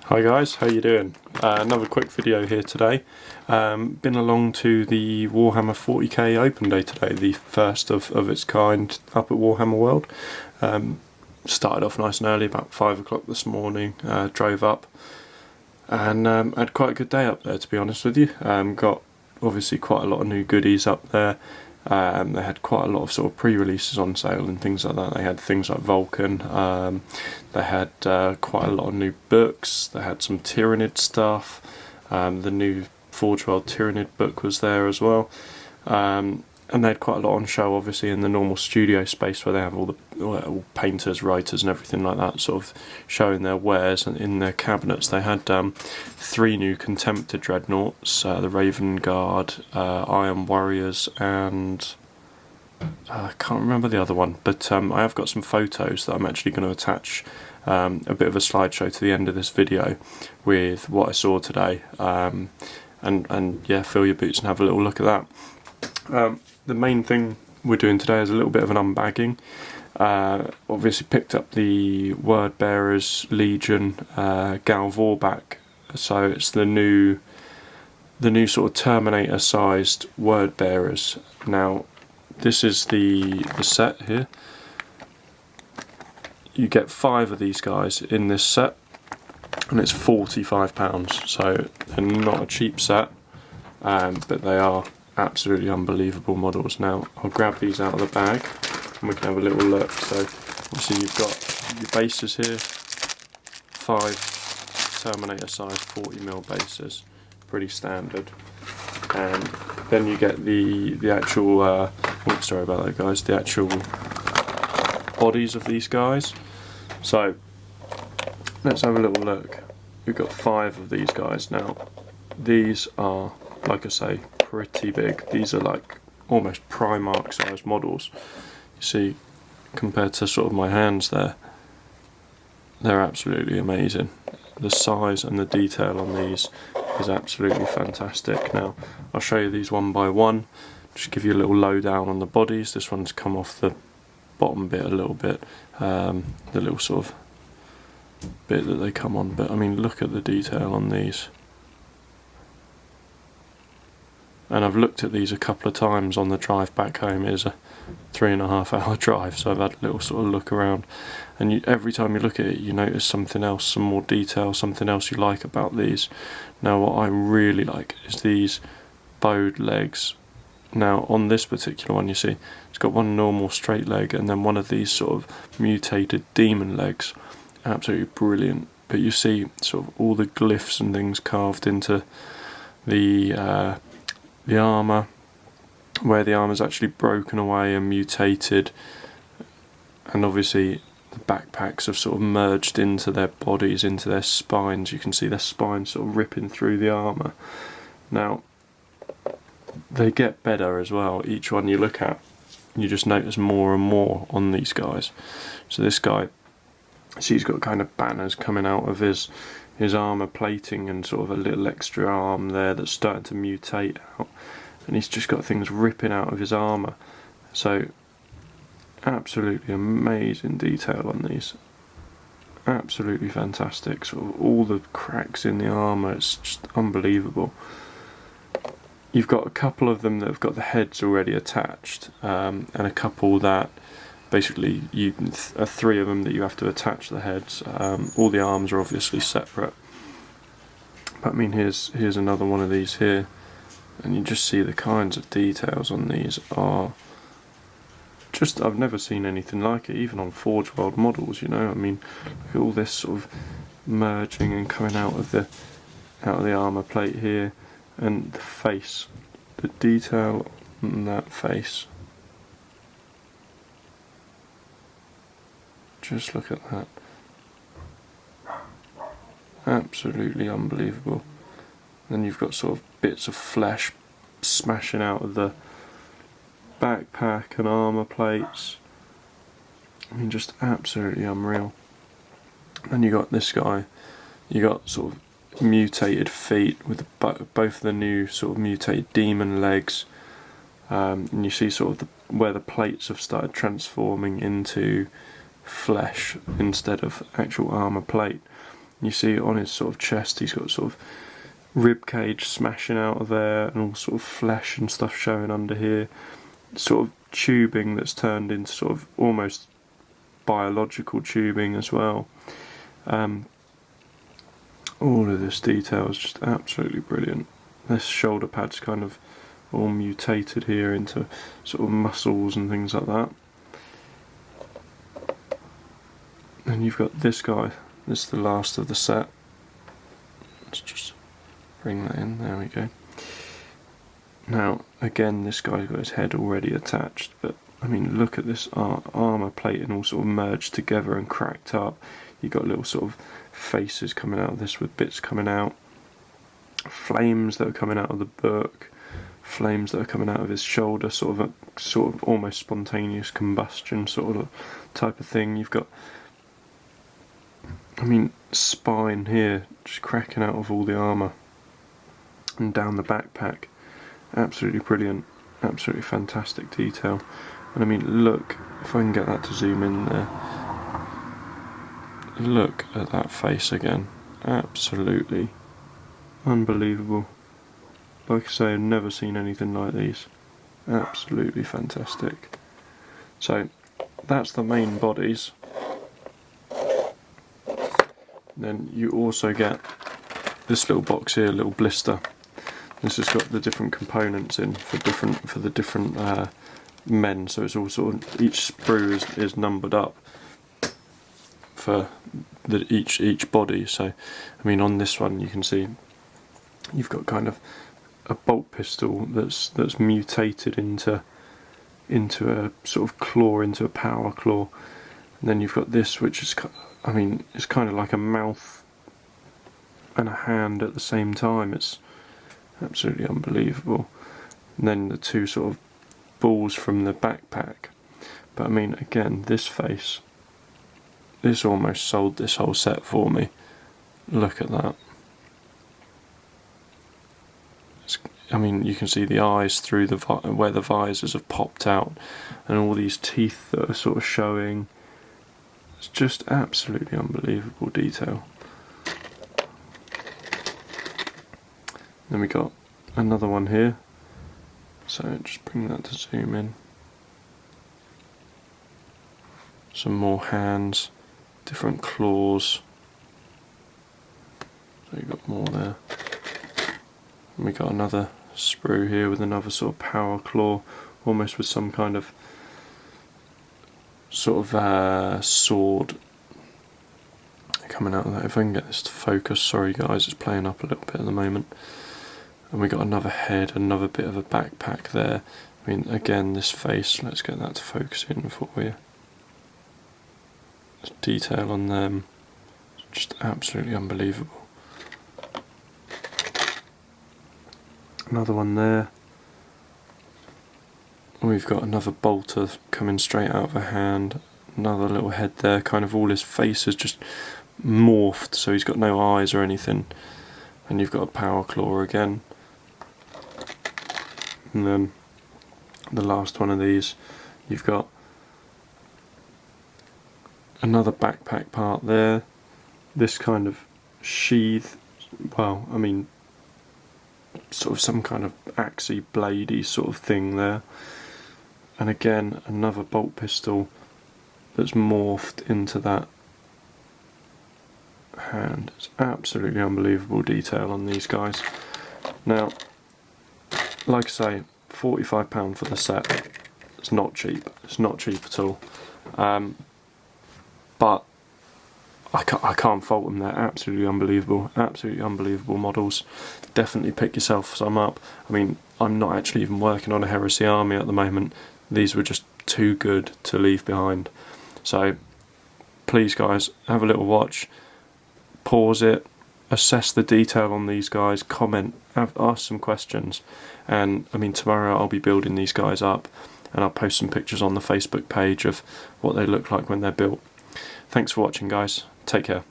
Hi guys, how you doing? Another quick video here today. Been along to the Warhammer 40k open day today, the first of its kind up at Warhammer World. Started off nice and early, about 5 o'clock this morning, drove up and had quite a good day up there, to be honest with you. Got obviously quite a lot of new goodies up there. They had quite a lot of sort of pre-releases on sale and things like that. They had things like Vulcan, they had quite a lot of new books, they had some Tyrannid stuff, the new Forge World Tyrannid book was there as well, and they had quite a lot on show obviously in the normal studio space where they have all painters, writers and everything like that sort of showing their wares, and in their cabinets they had 3 new Contemptor Dreadnoughts, the Raven Guard, Iron Warriors and I can't remember the other one, but I have got some photos that I'm actually going to attach a bit of a slideshow to the end of this video with what I saw today, and yeah, fill your boots and have a little look at that. The main thing we're doing today is a little bit of an unbagging. Obviously picked up the Word Bearers Legion Gal Vorbak, so it's the new sort of Terminator sized Word Bearers. Now this is the set here. You get 5 of these guys in this set and it's £45, so they're not a cheap set, but they are absolutely unbelievable models. Now I'll grab these out of the bag and we can have a little look. So obviously you've got your bases here, 5 Terminator size 40mm bases, pretty standard, and then you get the actual oops, sorry about that guys, the actual bodies of these guys. So let's have a little look. We've got 5 of these guys. Now these are, like I say, pretty big. These are like almost Primark sized models. You see, compared to sort of my hands there, they're absolutely amazing. The size and the detail on these is absolutely fantastic. Now I'll show you these one by one, just give you a little lowdown on the bodies. This one's come off the bottom bit a little bit, the little sort of bit that they come on, but I mean look at the detail on these. And I've looked at these a couple of times on the drive back home. It is a 3.5 hour drive, so I've had a little sort of look around, and every time you look at it you notice something else, some more detail, something else you like about these. Now what I really like is these bowed legs. Now on this particular one you see it's got one normal straight leg and then one of these sort of mutated demon legs. Absolutely brilliant. But you see sort of all the glyphs and things carved into the armour, where the armour's actually broken away and mutated, and obviously the backpacks have sort of merged into their bodies, into their spines. You can see their spines sort of ripping through the armour. Now they get better as well. Each one you look at, you just notice more and more on these guys. So this guy, see, he's got kind of banners coming out of his armour plating and sort of a little extra arm there that's starting to mutate out, and he's just got things ripping out of his armour. So absolutely amazing detail on these, absolutely fantastic. Sort of all the cracks in the armour, it's just unbelievable. You've got a couple of them that have got the heads already attached, and a couple that basically 3 of them that you have to attach the heads. All the arms are obviously separate, but I mean here's another one of these here, and you just see the kinds of details on these are just, I've never seen anything like it, even on Forge World models, you know. I mean look at all this sort of merging and coming out of the armour plate here, and the face, the detail on that face. Just look at that. Absolutely unbelievable. Then you've got sort of bits of flesh smashing out of the backpack and armour plates. I mean just absolutely unreal. And you got this guy, you got sort of mutated feet with both the new sort of mutated demon legs, and you see sort of where the plates have started transforming into flesh instead of actual armour plate. You see on his sort of chest he's got sort of rib cage smashing out of there, and all sort of flesh and stuff showing under here, sort of tubing that's turned into sort of almost biological tubing as well. All of this detail is just absolutely brilliant. This shoulder pad's kind of all mutated here into sort of muscles and things like that. And you've got this guy, this is the last of the set. Let's just bring that in, there we go. Now, again, this guy's got his head already attached, but I mean, look at this armour plating all sort of merged together and cracked up. You've got little sort of faces coming out of this with bits coming out. Flames that are coming out of the book. Flames that are coming out of his shoulder, sort of almost spontaneous combustion sort of type of thing. You've got, I mean, spine here just cracking out of all the armour. And down the backpack. Absolutely brilliant. Absolutely fantastic detail. And I mean, look, if I can get that to zoom in there. Look at that face again. Absolutely unbelievable. Like I say, I've never seen anything like these. Absolutely fantastic. So, that's the main bodies. Then you also get this little box here, a little blister. This has got the different components in for the different men. So it's all sort of, each sprue is numbered up for each body. So, I mean, on this one you can see you've got kind of a bolt pistol that's mutated into a sort of claw, into a power claw. And then you've got this, which is, I mean, it's kind of like a mouth and a hand at the same time. It's absolutely unbelievable. And then the two sort of balls from the backpack. But I mean, again, this face, this almost sold this whole set for me. Look at that. I mean, you can see the eyes through where the visors have popped out, and all these teeth that are sort of showing. It's just absolutely unbelievable detail. Then we got another one here. So just bring that to zoom in. Some more hands, different claws. So you've got more there. And we got another sprue here with another sort of power claw, almost with some kind of sort of sword coming out of that. If I can get this to focus, sorry guys, it's playing up a little bit at the moment. And we got another head, another bit of a backpack there. I mean, again, this face, let's get that to focus in for you. There's detail on them, just absolutely unbelievable. Another one there. We've got another bolter coming straight out of a hand. Another little head there, kind of all his face is just morphed, so he's got no eyes or anything. And you've got a power claw again. And then the last one of these, you've got another backpack part there. This kind of sheath, well, I mean, sort of some kind of axey bladey sort of thing there. And again, another bolt pistol that's morphed into that hand. It's absolutely unbelievable detail on these guys. Now, like I say, £45 for the set. It's not cheap. It's not cheap at all. But I can't fault them. They're absolutely unbelievable models. Definitely pick yourself some up. I mean, I'm not actually even working on a Heresy army at the moment. These were just too good to leave behind. So please guys, have a little watch, pause it, assess the detail on these guys, comment, ask some questions. And I mean, tomorrow I'll be building these guys up, and I'll post some pictures on the Facebook page of what they look like when they're built. Thanks for watching guys, take care.